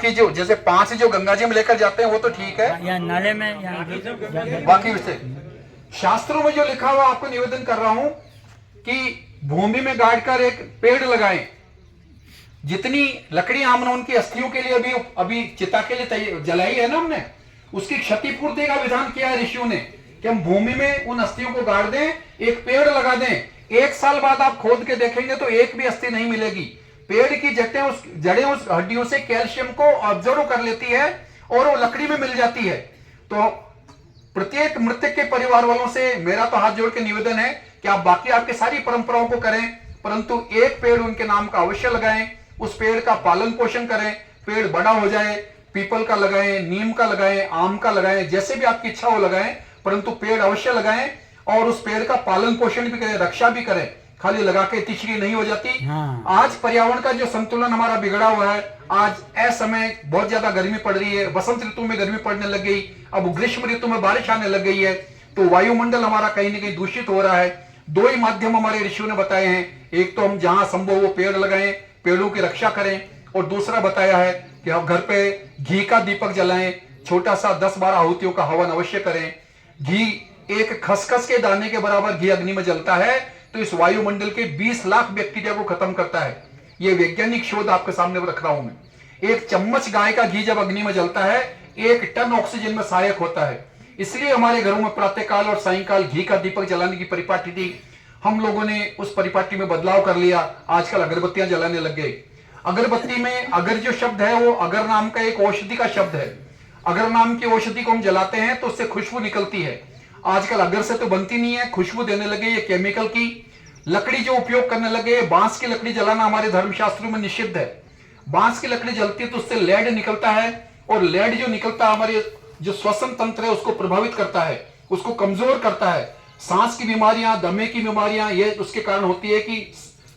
बाकी जो जैसे 5 जो गंगा जी में लेकर जाते हैं वो तो ठीक है, या नाले में या बाकी विषय शास्त्रों में जो लिखा हुआ आपको निवेदन कर रहा हूं कि भूमि में गाड़कर एक पेड़ लगाएं। जितनी लकड़ियां हमने उनकी अस्थियों के लिए अभी अभी चिता के लिए जलाई है ना हमने, उसकी क्षतिपूर्ति का विधान किया है ऋषियों ने कि हम भूमि में उन अस्थियों को गाड़ दें, एक पेड़ लगा दें। 1 साल बाद आप खोद के देखेंगे तो एक भी अस्थि नहीं मिलेगी। पेड़ की जड़ें उस हड्डियों से कैल्शियम को ऑब्जर्व कर लेती है और वो लकड़ी में मिल जाती है। तो प्रत्येक मृतक के परिवार वालों से मेरा तो हाथ जोड़ के निवेदन है कि आप बाकी आपके सारी परंपराओं को करें, परंतु एक पेड़ उनके नाम का अवश्य लगाएं, उस पेड़ का पालन पोषण करें। पेड़ बड़ा हो जाए, पीपल का लगाएं, नीम का लगाएं, आम का लगाएं, जैसे भी आपकी इच्छा हो लगाएं, परंतु पेड़ अवश्य लगाएं और उस पेड़ का पालन पोषण भी करें, रक्षा भी करें। खाली लगा के तिचड़ी नहीं हो जाती। हाँ। आज पर्यावरण का जो संतुलन हमारा बिगड़ा हुआ है, आज असमय बहुत ज्यादा गर्मी पड़ रही है, बसंत ऋतु में गर्मी पड़ने लग गई, अब ग्रीष्म ऋतु में बारिश आने लग गई है, तो वायुमंडल हमारा कहीं ना कहीं दूषित हो रहा है। 2 ही माध्यम हमारे ऋषियों ने बताए हैं, एक तो हम जहां संभव वो पेड़ लगाएं, पेड़ों की रक्षा करें, और दूसरा बताया है कि हम घर पे घी का दीपक जलाएं, छोटा सा 10-12 आहुतियों का हवन अवश्य करें। घी एक खसखस के दाने के बराबर घी अग्नि में जलता है तो इस वायुमंडल के 20 लाख बैक्टीरिया को खत्म करता है। यह वैज्ञानिक शोध आपके सामने रख रहा हूं मैं। 1 चम्मच गाय का घी जब अग्नि में जलता है 1 टन ऑक्सीजन में सहायक होता है। इसलिए हमारे घरों में प्रातःकाल और सायंकाल घी का दीपक जलाने की परिपाटी थी, हम लोगों ने उस परिपाटी में बदलाव कर लिया, आजकल अगरबत्तियां जलाने लग गए। अगरबत्ती में अगर जो शब्द है वो अगर नाम का एक औषधि का शब्द है। अगर नाम की औषधि को हम जलाते हैं तो उससे खुशबू निकलती है। आजकल अगर से तो बनती नहीं है, खुशबू देने लगे ये केमिकल की। लकड़ी जो उपयोग करने लगे, बांस की लकड़ी जलाना हमारे धर्मशास्त्रों में निषिद्ध है। बांस की लकड़ी जलती है तो उससे लेड निकलता है, और लेड जो निकलता है हमारे जो श्वसन तंत्र है उसको प्रभावित करता है, उसको कमजोर करता है। सांस की बीमारियां, दमे की बीमारियां ये उसके कारण होती है कि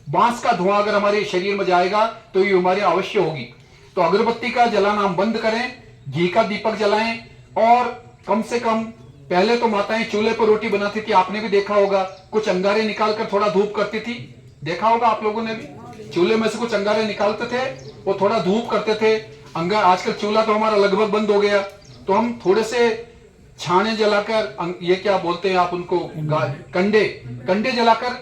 बांस का धुआं अगर हमारे शरीर में जाएगा तो ये बीमारियां अवश्य होगी। तो अगरबत्ती का जलाना हम बंद करें, घी का दीपक जलाएं, और कम से कम पहले तो माताएं चूल्हे पर रोटी बनाती थी, आपने भी देखा होगा, कुछ अंगारे निकालकर थोड़ा धूप करती थी, देखा होगा आप लोगों ने भी। चूल्हे में से कुछ अंगारे निकालते थे, वो थोड़ा धूप करते थे। आजकल चूल्हा तो हमारा लगभग बंद हो गया, तो हम थोड़े से छाने जलाकर, ये क्या बोलते हैं आप उनको, कंडे जलाकर,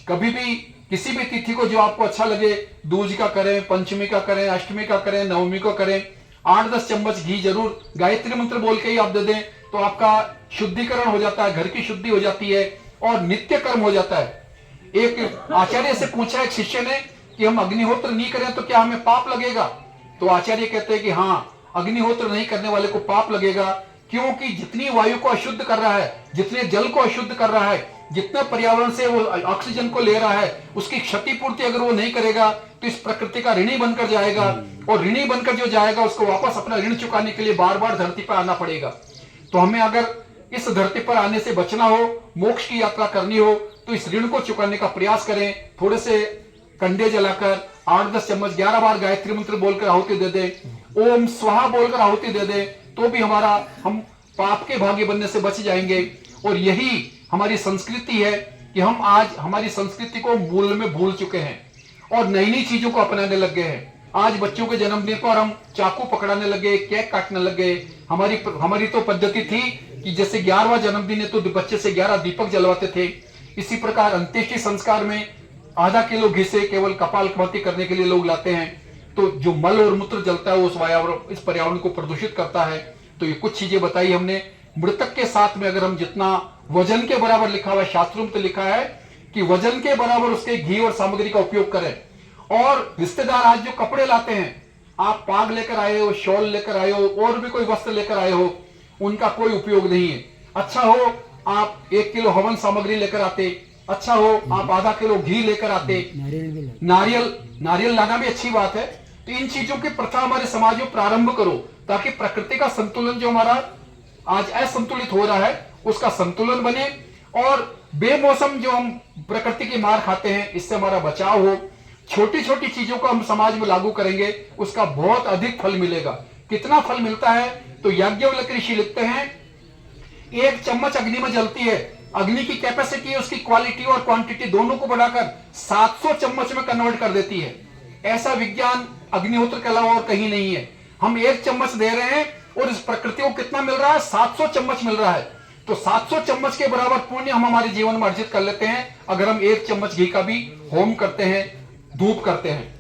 कभी भी किसी भी तिथि को जो आपको अच्छा लगे, दूज का करें, पंचमी का करें, अष्टमी का करें, नवमी को करें, 8-10 चम्मच घी जरूर गायत्री मंत्र बोल के ही आप दे दें तो आपका शुद्धिकरण हो जाता है, घर की शुद्धि हो जाती है और नित्य कर्म हो जाता है। एक आचार्य से पूछा एक शिष्य ने कि हम अग्निहोत्र नहीं करें तो क्या हमें पाप लगेगा? तो आचार्य कहते हैं कि हाँ, अग्निहोत्र नहीं करने वाले को पाप लगेगा, क्योंकि जितनी वायु को अशुद्ध कर रहा है, जितने जल को अशुद्ध कर रहा है, जितना पर्यावरण से वो ऑक्सीजन को ले रहा है, उसकी क्षतिपूर्ति अगर वो नहीं करेगा तो इस प्रकृति का ऋणी बनकर जाएगा, और ऋणी बनकर जो जाएगा उसको वापस अपना ऋण चुकाने के लिए बार बार धरती पर आना पड़ेगा। तो हमें अगर इस धरती पर आने से बचना हो, मोक्ष की यात्रा करनी हो, तो इस ऋण को चुकाने का प्रयास करें। थोड़े से कंडे जलाकर 8-10 चम्मच 11 बार गायत्री मंत्र बोलकर आहुति दे दे, ओम स्वाहा बोलकर आहुति दे दे, तो भी हम पाप के भागी बनने से बच जाएंगे। और यही हमारी संस्कृति है कि हम आज हमारी संस्कृति को मूल में भूल चुके हैं और नई नई चीजों को अपनाने लग गए हैं। आज बच्चों के जन्मदिन पर हम चाकू पकड़ाने लगे, केक काटने लगे। हमारी तो पद्धति थी कि जैसे 11वां जन्मदिन है तो बच्चे से 11 दीपक जलवाते थे। इसी प्रकार अंत्येष्टि संस्कार में आधा किलो घी से केवल कपाल भाती करने के लिए लोग लाते हैं, तो जो मल और मूत्र जलता है वो इस पर्यावरण को प्रदूषित करता है। तो ये कुछ चीजें बताई हमने। मृतक के साथ में अगर हम जितना वजन के बराबर, लिखा हुआ शास्त्रों में तो लिखा है कि वजन के बराबर उसके घी और सामग्री का उपयोग करें। और रिश्तेदार आज जो कपड़े लाते हैं, आप पाग लेकर आए हो, शॉल लेकर आए हो, और भी कोई वस्त्र लेकर आए हो, उनका कोई उपयोग नहीं है। अच्छा हो आप 1 किलो हवन सामग्री लेकर आते, अच्छा हो आप आधा किलो घी लेकर आते, नारियल लाना भी अच्छी बात है। तो इन चीजों की प्रथा हमारे समाज में प्रारंभ करो, ताकि प्रकृति का संतुलन जो हमारा आज असंतुलित हो रहा है उसका संतुलन बने, और बेमौसम जो हम प्रकृति की मार खाते हैं इससे हमारा बचाव हो। छोटी छोटी चीजों को हम समाज में लागू करेंगे, उसका बहुत अधिक फल मिलेगा। कितना फल मिलता है? तो याज्ञवल्क्य ऋषि लिखते हैं 1 चम्मच अग्नि में जलती है, अग्नि की कैपेसिटी उसकी क्वालिटी और क्वांटिटी दोनों को बढ़ाकर 700 चम्मच में कन्वर्ट कर देती है। ऐसा विज्ञान अग्निहोत्र के अलावा और कहीं नहीं है। हम 1 चम्मच दे रहे हैं और इस प्रकृति को कितना मिल रहा है? 700 चम्मच मिल रहा है। तो 700 चम्मच के बराबर पुण्य हम हमारे जीवन में अर्जित कर लेते हैं अगर हम 1 चम्मच घी का भी होम करते हैं, धूप करते हैं।